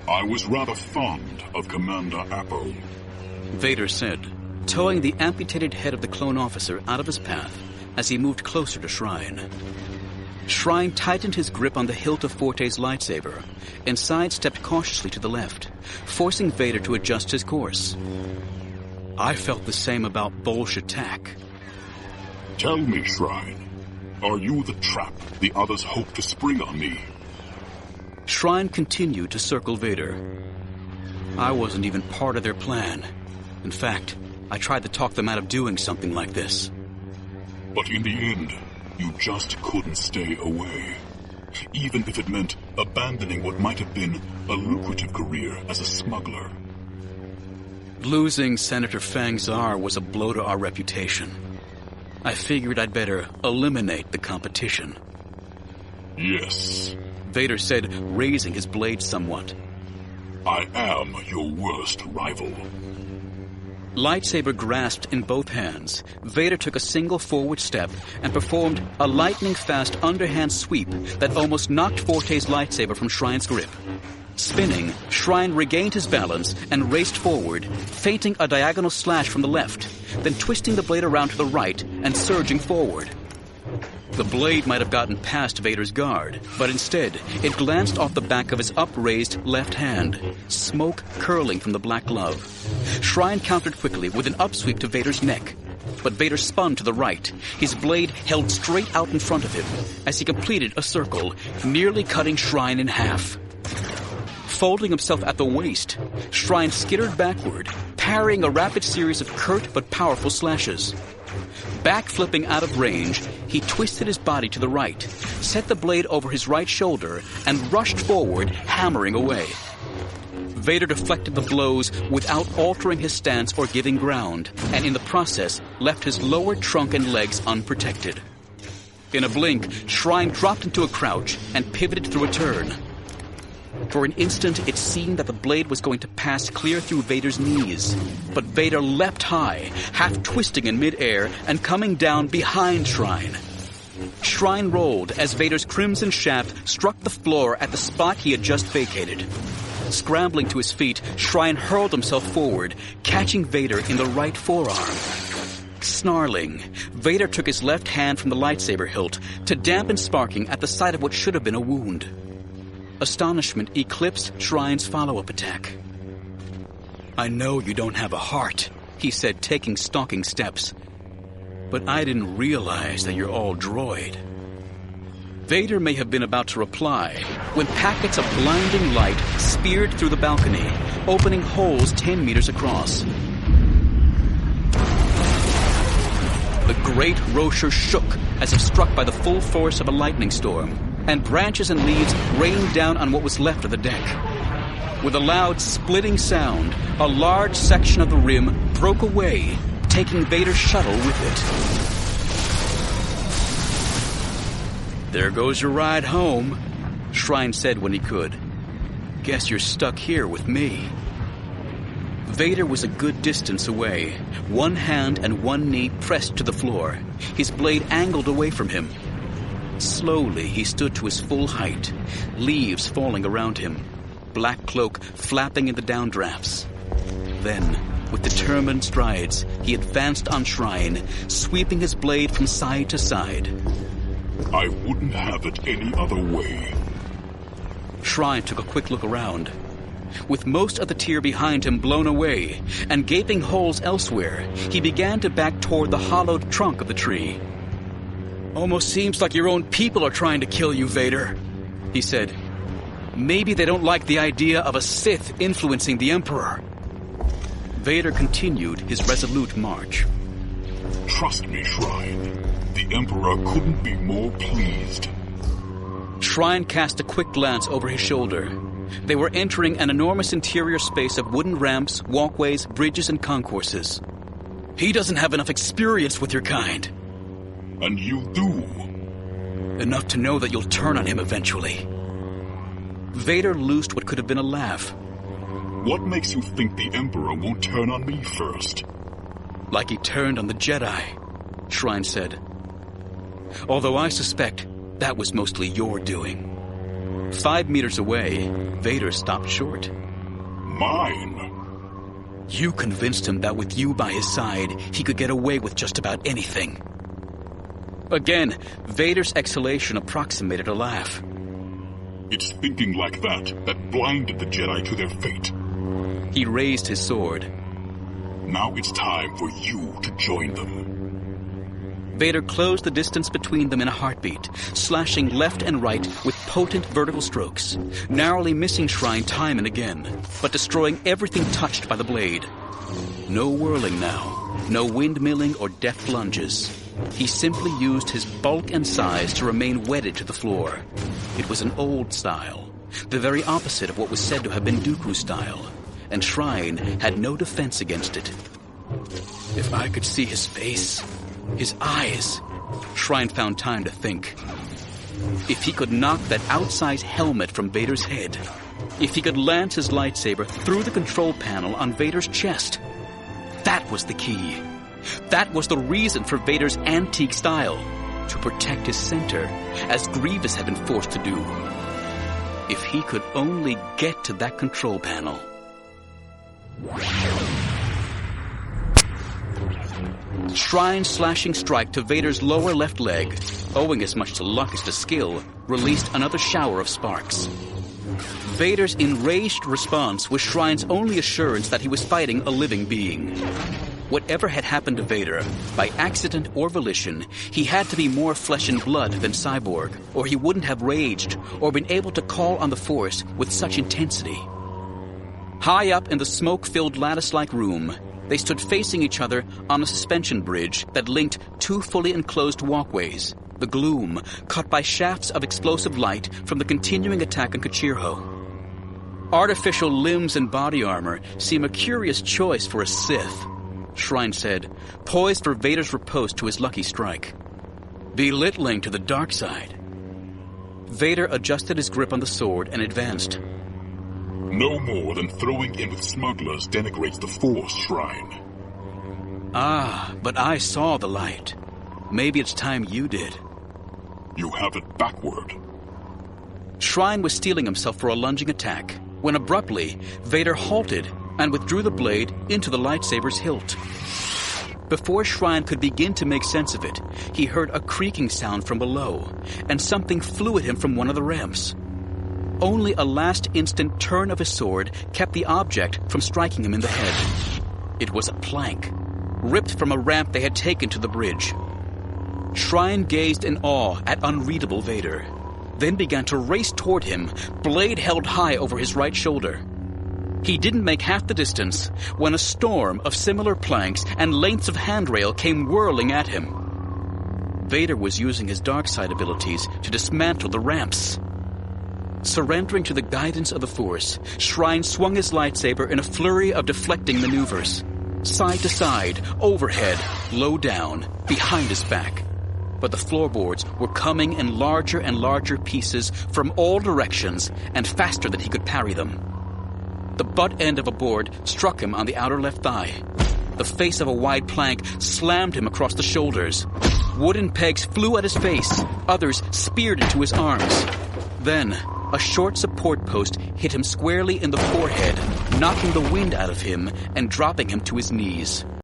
I was rather fond of Commander Appo, Vader said, towing the amputated head of the clone officer out of his path as he moved closer to Shryne. Shryne tightened his grip on the hilt of Forte's lightsaber and sidestepped cautiously to the left, forcing Vader to adjust his course. I felt the same about Bolsh attack. Tell me, Shryne, are you the trap the others hope to spring on me? Shryne continued to circle Vader. I wasn't even part of their plan. In fact, I tried to talk them out of doing something like this. But in the end, you just couldn't stay away. Even if it meant abandoning what might have been a lucrative career as a smuggler. Losing Senator Fang Zar was a blow to our reputation. I figured I'd better eliminate the competition. Yes, Vader said, raising his blade somewhat. I am your worst rival. Lightsaber grasped in both hands, Vader took a single forward step and performed a lightning-fast underhand sweep that almost knocked Forte's lightsaber from Shryne's grip. Spinning, Shryne regained his balance and raced forward, feinting a diagonal slash from the left, then twisting the blade around to the right and surging forward. The blade might have gotten past Vader's guard, but instead, it glanced off the back of his upraised left hand, smoke curling from the black glove. Shryne countered quickly with an upsweep to Vader's neck, but Vader spun to the right, his blade held straight out in front of him, as he completed a circle, nearly cutting Shryne in half. Folding himself at the waist, Shryne skittered backward, parrying a rapid series of curt but powerful slashes. Back-flipping out of range, he twisted his body to the right, set the blade over his right shoulder, and rushed forward, hammering away. Vader deflected the blows without altering his stance or giving ground, and in the process left his lower trunk and legs unprotected. In a blink, Shryne dropped into a crouch and pivoted through a turn. For an instant, it seemed that the blade was going to pass clear through Vader's knees. But Vader leapt high, half twisting in midair and coming down behind Shryne. Shryne rolled as Vader's crimson shaft struck the floor at the spot he had just vacated. Scrambling to his feet, Shryne hurled himself forward, catching Vader in the right forearm. Snarling, Vader took his left hand from the lightsaber hilt to dampen sparking at the site of what should have been a wound. Astonishment eclipsed Shryne's follow-up attack. I know you don't have a heart, he said, taking stalking steps. But I didn't realize that you're all droid. Vader may have been about to reply when packets of blinding light speared through the balcony, opening holes 10 meters across. The great Rocher shook as if struck by the full force of a lightning storm, and branches and leaves rained down on what was left of the deck. With a loud splitting sound, a large section of the rim broke away, taking Vader's shuttle with it. There goes your ride home, Shryne said when he could. Guess you're stuck here with me. Vader was a good distance away, one hand and one knee pressed to the floor, his blade angled away from him. Slowly, he stood to his full height, leaves falling around him, black cloak flapping in the downdrafts. Then, with determined strides, he advanced on Shryne, sweeping his blade from side to side. I wouldn't have it any other way. Shryne took a quick look around. With most of the tier behind him blown away and gaping holes elsewhere, he began to back toward the hollowed trunk of the tree. Almost seems like your own people are trying to kill you, Vader, he said. Maybe they don't like the idea of a Sith influencing the Emperor. Vader continued his resolute march. Trust me, Shryne. The Emperor couldn't be more pleased. Shryne cast a quick glance over his shoulder. They were entering an enormous interior space of wooden ramps, walkways, bridges, and concourses. He doesn't have enough experience with your kind. And you do. Enough to know that you'll turn on him eventually. Vader loosed what could have been a laugh. What makes you think the Emperor won't turn on me first? Like he turned on the Jedi, Shryne said. Although I suspect that was mostly your doing. 5 meters away, Vader stopped short. Mine? You convinced him that with you by his side, he could get away with just about anything. Again, Vader's exhalation approximated a laugh. It's thinking like that blinded the Jedi to their fate. He raised his sword. Now it's time for you to join them. Vader closed the distance between them in a heartbeat, slashing left and right with potent vertical strokes, narrowly missing Shryne time and again, but destroying everything touched by the blade. No whirling now, no windmilling or deft lunges. He simply used his bulk and size to remain wedded to the floor. It was an old style, the very opposite of what was said to have been Dooku style, and Shryne had no defense against it. If I could see his face, his eyes, Shryne found time to think. If he could knock that outsized helmet from Vader's head, if he could lance his lightsaber through the control panel on Vader's chest, that was the key. That was the reason for Vader's antique style, to protect his center, as Grievous had been forced to do. If he could only get to that control panel. Shryne's slashing strike to Vader's lower left leg, owing as much to luck as to skill, released another shower of sparks. Vader's enraged response was Shryne's only assurance that he was fighting a living being. Whatever had happened to Vader, by accident or volition, he had to be more flesh and blood than cyborg, or he wouldn't have raged or been able to call on the Force with such intensity. High up in the smoke-filled lattice-like room, they stood facing each other on a suspension bridge that linked two fully enclosed walkways, the gloom cut by shafts of explosive light from the continuing attack on Kachirho. Artificial limbs and body armor seem a curious choice for a Sith, Shryne said, poised for Vader's riposte to his lucky strike. Belittling to the dark side. Vader adjusted his grip on the sword and advanced. No more than throwing in with smugglers denigrates the Force, Shryne. Ah, but I saw the light. Maybe it's time you did. You have it backward. Shryne was steeling himself for a lunging attack, when abruptly, Vader halted and withdrew the blade into the lightsaber's hilt. Before Shryne could begin to make sense of it, he heard a creaking sound from below, and something flew at him from one of the ramps. Only a last-instant turn of his sword kept the object from striking him in the head. It was a plank, ripped from a ramp they had taken to the bridge. Shryne gazed in awe at unreadable Vader, then began to race toward him, blade held high over his right shoulder. He didn't make half the distance when a storm of similar planks and lengths of handrail came whirling at him. Vader was using his dark side abilities to dismantle the ramps. Surrendering to the guidance of the Force, Shryne swung his lightsaber in a flurry of deflecting maneuvers. Side to side, overhead, low down, behind his back. But the floorboards were coming in larger and larger pieces from all directions and faster than he could parry them. The butt end of a board struck him on the outer left thigh. The face of a wide plank slammed him across the shoulders. Wooden pegs flew at his face, others speared into his arms. Then, a short support post hit him squarely in the forehead, knocking the wind out of him and dropping him to his knees.